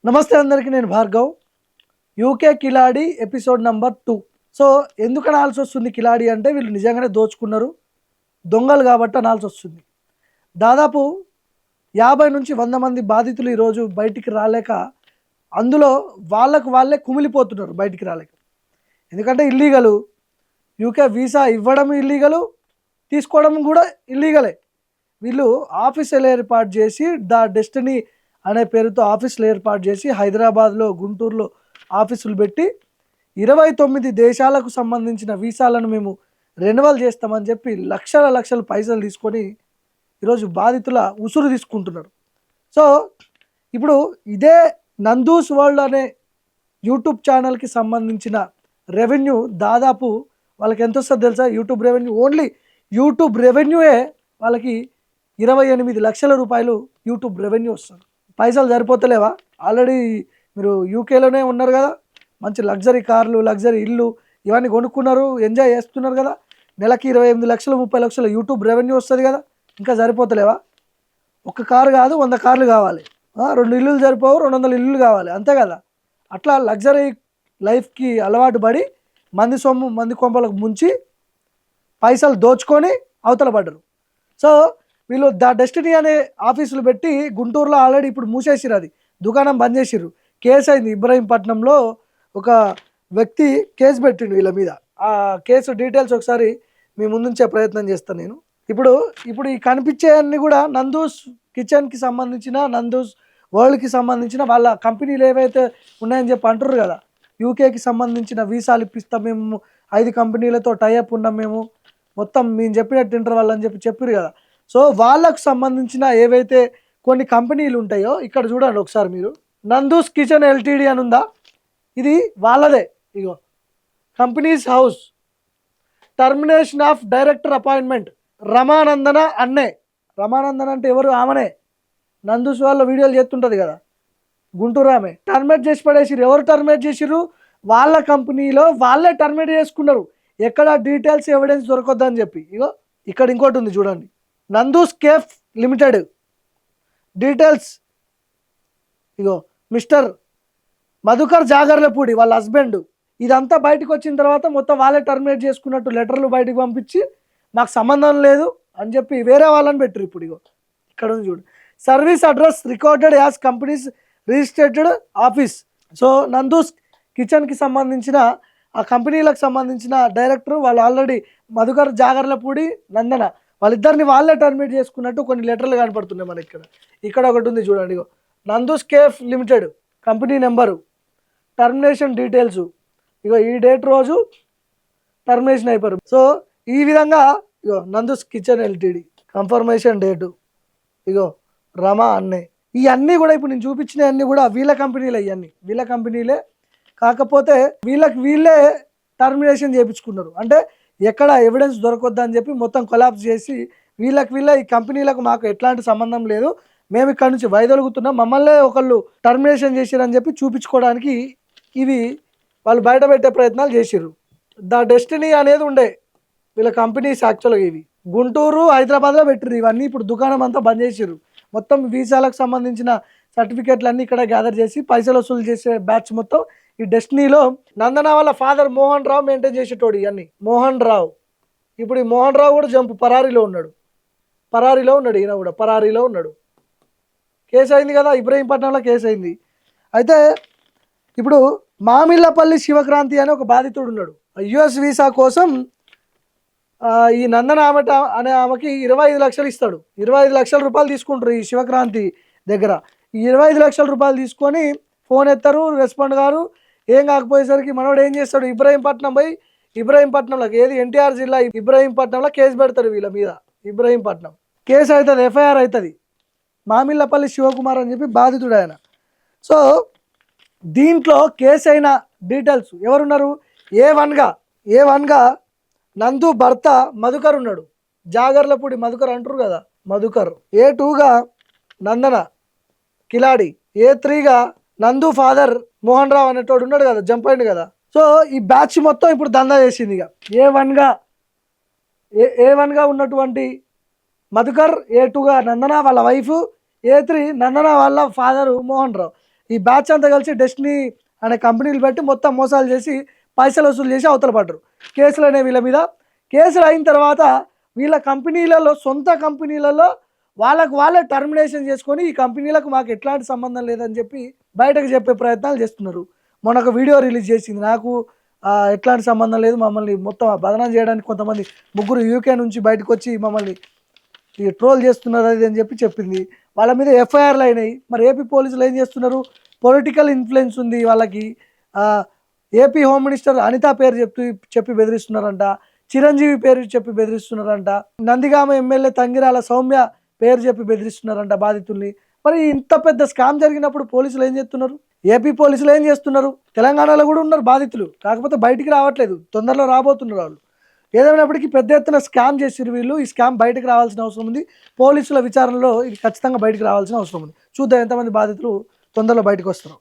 నమస్తే అందరికీ, నేను Bhargav. UK Khiladi episode number 2. So ఎందుకు అనాల్సి వస్తుంది కిలాడి అంటే, వీళ్ళు నిజంగానే దోచుకున్నారు, దొంగలు కాబట్టి అనాల్సి వస్తుంది. దాదాపు 50 నుంచి 100 మంది బాధితులు ఈరోజు బయటికి రాలేక, అందులో వాళ్ళకు వాళ్ళే కుమిలిపోతున్నారు బయటికి రాలేక. ఎందుకంటే ఇల్లీగలు, యూకే వీసా ఇవ్వడం ఇల్లీగలు, తీసుకోవడం కూడా ఇల్లీగలే. వీళ్ళు ఆఫీసులు ఏర్పాటు చేసి, ద డెస్టినీ అనే పేరుతో ఆఫీసులు ఏర్పాటు చేసి, హైదరాబాద్లో, గుంటూరులో ఆఫీసులు పెట్టి 29 దేశాలకు సంబంధించిన వీసాలను మేము రెన్యువల్ చేస్తామని చెప్పి లక్షల పైసలు తీసుకొని ఈరోజు బాధితుల ఉసురు తీసుకుంటున్నారు. సో ఇప్పుడు ఇదే నందూస్ వరల్డ్ అనే యూట్యూబ్ ఛానల్కి సంబంధించిన రెవెన్యూ దాదాపు వాళ్ళకి ఎంత వస్తుందో తెలుసా? యూట్యూబ్ రెవెన్యూ, ఓన్లీ యూట్యూబ్ రెవెన్యూయే వాళ్ళకి 28 లక్షల రూపాయలు యూట్యూబ్ రెవెన్యూ వస్తుంది. పైసలు సరిపోతలేవా? ఆల్రెడీ మీరు యూకేలోనే ఉన్నారు కదా, మంచి లగ్జరీ కార్లు, లగ్జరీ ఇల్లు ఇవన్నీ కొనుక్కున్నారు, ఎంజాయ్ చేస్తున్నారు కదా. నెలకి 28 లక్షలు 30 లక్షలు యూట్యూబ్ రెవెన్యూ వస్తుంది కదా. ఇంకా సరిపోతలేవా? ఒక కారు కాదు, 100 కార్లు కావాలి, 2 ఇల్లులు సరిపోవు, 200 ఇల్లులు కావాలి, అంతే కదా. అట్లా లగ్జరీ లైఫ్కి అలవాటు పడి మంది సొమ్ము మంది కొంపలకు ముంచి పైసలు దోచుకొని అవతల పడ్డరు. సో వీళ్ళు ద డెస్టినీ అనే ఆఫీసులు పెట్టి గుంటూరులో ఆల్రెడీ ఇప్పుడు మూసేసిరు, అది దుకాణం బంద్ చేసిర్రు. కేసు అయింది ఇబ్రహీంపట్నంలో. ఒక వ్యక్తి కేసు పెట్టిండు వీళ్ళ మీద. ఆ కేసు డీటెయిల్స్ ఒకసారి మీ ముందుంచే ప్రయత్నం చేస్తాను నేను. ఇప్పుడు ఈ కనిపించే అన్ని కూడా నందూస్ కిచెన్కి సంబంధించిన, నందూస్ వరల్డ్కి సంబంధించిన వాళ్ళ కంపెనీలు ఏవైతే ఉన్నాయని చెప్పి అంటుర్రు కదా. యూకేకి సంబంధించిన వీసాలు ఇప్పిస్తాం మేము, 5 కంపెనీలతో టైఅప్ ఉన్నాం మేము, మొత్తం మేము చెప్పినట్టు ఇంటర్వల్ అని చెప్పిరు కదా. సో వాళ్ళకు సంబంధించిన ఏవైతే కొన్ని కంపెనీలు ఉంటాయో, ఇక్కడ చూడండి ఒకసారి మీరు. నందూస్ కిచెన్ ఎల్టీడీ అని ఉందా, ఇది వాళ్ళదే. ఇగో companies house, termination of director appointment, Ramanandana అన్నే. రమానందన్ అంటే ఎవరు? ఆమెనే నందూస్ వాళ్ళ వీడియోలు చేస్తుంటుంది కదా, గుంటూరు ఆమె. టర్మినేట్ చేసి పడేసిరు. ఎవరు టర్మినేట్ చేసిర్రు? వాళ్ళ కంపెనీలో వాళ్ళే టర్మినేట్ చేసుకున్నారు, ఎక్కడ డీటెయిల్స్ ఎవిడెన్స్ దొరకొద్దని చెప్పి. ఇగో ఇక్కడ ఇంకోటి ఉంది చూడండి, నందూస్ కేఫ్ లిమిటెడ్ డీటెయిల్స్. ఇగో మిస్టర్ మధుకర్ జాగర్లపూడి వాళ్ళ హస్బెండ్. ఇదంతా బయటకు వచ్చిన తర్వాత మొత్తం వాళ్ళే టర్మినేట్ చేసుకున్నట్టు లెటర్లు బయటకు పంపించి, మాకు సంబంధం లేదు అని చెప్పి వేరే వాళ్ళని పెట్టారు. ఇప్పుడు ఇగో ఇక్కడ ఉంది చూడు, service address recorded as companies registrated office. So Nandu's కిచెన్కి సంబంధించిన ఆ కంపెనీలకు సంబంధించిన డైరెక్టర్ వాళ్ళు ఆల్రెడీ మధుకర్ జాగర్లపూడి, నందన, వాళ్ళిద్దరిని వాళ్ళే టర్మినేట్ చేసుకున్నట్టు కొన్ని లెటర్లు కనపడుతున్నాయి మనకి. ఇక్కడ ఒకటి ఉంది చూడండి, ఇగో Nandu's cafe limited company number, termination details, ఇగో ఈ డేట్ రోజు టర్మినేషన్ అయిపోయారు. సో ఈ విధంగా ఇగో Nandu's kitchen LTD confirmation date, ఇగో రమా అన్నే. ఇవన్నీ కూడా ఇప్పుడు నేను చూపించిన అన్నీ కూడా వీళ్ళ కంపెనీలే. ఇవన్నీ వీళ్ళ కంపెనీలే, కాకపోతే వీళ్ళే టర్మినేషన్ చేయించుకున్నారు. అంటే ఎక్కడ ఎవిడెన్స్ దొరకొద్దని చెప్పి మొత్తం కొలాప్స్ చేసి వీళ్ళ ఈ కంపెనీలకు మాకు ఎట్లాంటి సంబంధం లేదు, మేము ఇక్కడ నుంచి వైదొలుగుతున్నాం, మమ్మల్ని ఒకళ్ళు టర్మినేషన్ చేసిరని చెప్పి చూపించుకోవడానికి ఇవి వాళ్ళు బయట పెట్టే ప్రయత్నాలు చేసిర్రు. ద డెస్టినీ అనేది ఉండే వీళ్ళ కంపెనీస్. యాక్చువల్గా ఇవి గుంటూరు, హైదరాబాద్లో పెట్టిర్రు. ఇవన్నీ ఇప్పుడు దుకాణం అంతా బంద్ చేసిర్రు. మొత్తం వీసాలకు సంబంధించిన సర్టిఫికేట్లు అన్నీ ఇక్కడ గ్యాదర్ చేసి పైసలు వసూలు చేసే బ్యాచ్ మొత్తం ఈ డెస్టినీలో. నందన వాళ్ళ ఫాదర్ మోహన్ రావు మెయింటైన్ చేసేటోడు ఇవన్నీ. మోహన్ రావు, ఇప్పుడు ఈ మోహన్ రావు కూడా జంపు పరారీలో ఉన్నాడు. ఈయన కూడా పరారీలో ఉన్నాడు. కేసు అయింది కదా, ఇబ్రహీంపట్నంలో కేసు అయింది. అయితే ఇప్పుడు మామిళ్ళపల్లి శివక్రాంతి అనే ఒక బాధితుడు ఉన్నాడు. యుఎస్ వీసా కోసం ఈ నందన అనే ఆమెకి 25 లక్షలు ఇస్తాడు. 25 లక్షల రూపాయలు తీసుకుంటారు ఈ శివక్రాంతి దగ్గర. ఈ 25 లక్షల రూపాయలు తీసుకొని ఫోన్ ఎత్తారు, రెస్పాండ్ గారు. ఏం కాకపోయేసరికి మనోడు ఏం చేస్తాడు, ఇబ్రహీంపట్నం పోయి, ఇబ్రహీంపట్నంలోకి, ఏది ఎన్టీఆర్ జిల్లా ఇబ్రహీంపట్నంలో కేసు పెడతాడు వీళ్ళ మీద. ఇబ్రహీంపట్నం కేసు అవుతుంది, ఎఫ్ఐఆర్ అవుతుంది. మామిళ్ళపల్లి శివకుమార్ అని చెప్పి బాధితుడు ఆయన. సో దీంట్లో కేసు అయిన డీటెయిల్స్ ఎవరున్నారు? ఏ1గా నందు భర్త మధుకర్ ఉన్నాడు, జాగర్లపూడి మధుకర్ అంటారు కదా, మధుకర్. ఏ2గా నందన కిలాడి. ఏ3గా నందు ఫాదర్ మోహన్ రావు అనేటోడు ఉన్నాడు కదా, జంప్ అయింది కదా. సో ఈ బ్యాచ్ మొత్తం ఇప్పుడు దందా చేసింది. ఇక ఏ1గా ఉన్నటువంటి మధుకర్, ఏ2గా నందన వాళ్ళ వైఫ్, ఏ3 నందన వాళ్ళ ఫాదరు మోహన్ రావు. ఈ బ్యాచ్ అంతా కలిసి డెస్టినీ అనే కంపెనీలు పెట్టి మొత్తం మోసాలు చేసి పైసలు వసూలు చేసి అవతల పడ్డరు. కేసులు అనేవి వీళ్ళ మీద. కేసులు అయిన తర్వాత వీళ్ళ కంపెనీలలో, సొంత కంపెనీలలో వాళ్ళే టర్మినేషన్ చేసుకొని ఈ కంపెనీలకు మాకు ఎట్లాంటి సంబంధం లేదని చెప్పి బయటకు చెప్పే ప్రయత్నాలు చేస్తున్నారు. మొన్న ఒక వీడియో రిలీజ్ చేసింది, నాకు ఎట్లాంటి సంబంధం లేదు, మమ్మల్ని మొత్తం బదనాం చేయడానికి కొంతమంది ముగ్గురు యూకే నుంచి బయటకు వచ్చి మమ్మల్ని ఈ ట్రోల్ చేస్తున్నారు అది అని చెప్పింది. వాళ్ళ మీద ఎఫ్ఐఆర్లు అయినాయి. మరి ఏపీ పోలీసులు ఏం చేస్తున్నారు? పొలిటికల్ ఇన్ఫ్లుయెన్స్ ఉంది వాళ్ళకి. ఏపీ హోమ్ మినిస్టర్ అనిత పేరు చెప్పి బెదిరిస్తున్నారంట, చిరంజీవి పేరు చెప్పి బెదిరిస్తున్నారంట, నందిగామ ఎమ్మెల్యే తంగిరాల సౌమ్య పేరు చెప్పి బెదిరిస్తున్నారంట బాధితుల్ని. మరి ఇంత పెద్ద స్కామ్ జరిగినప్పుడు పోలీసులు ఏం చేస్తున్నారు? ఏపీ పోలీసులు ఏం చేస్తున్నారు? తెలంగాణలో కూడా ఉన్నారు బాధితులు, కాకపోతే బయటికి రావట్లేదు, తొందరలో రాబోతున్నారు వాళ్ళు. ఏదైనప్పటికీ పెద్ద ఎత్తున స్కామ్ చేసిరు వీళ్ళు. ఈ స్కామ్ బయటకు రావాల్సిన అవసరం ఉంది. పోలీసుల విచారణలో ఇది ఖచ్చితంగా బయటకు రావాల్సిన అవసరం ఉంది. చూద్దాం ఎంతమంది బాధితులు తొందరలో బయటకు వస్తారు.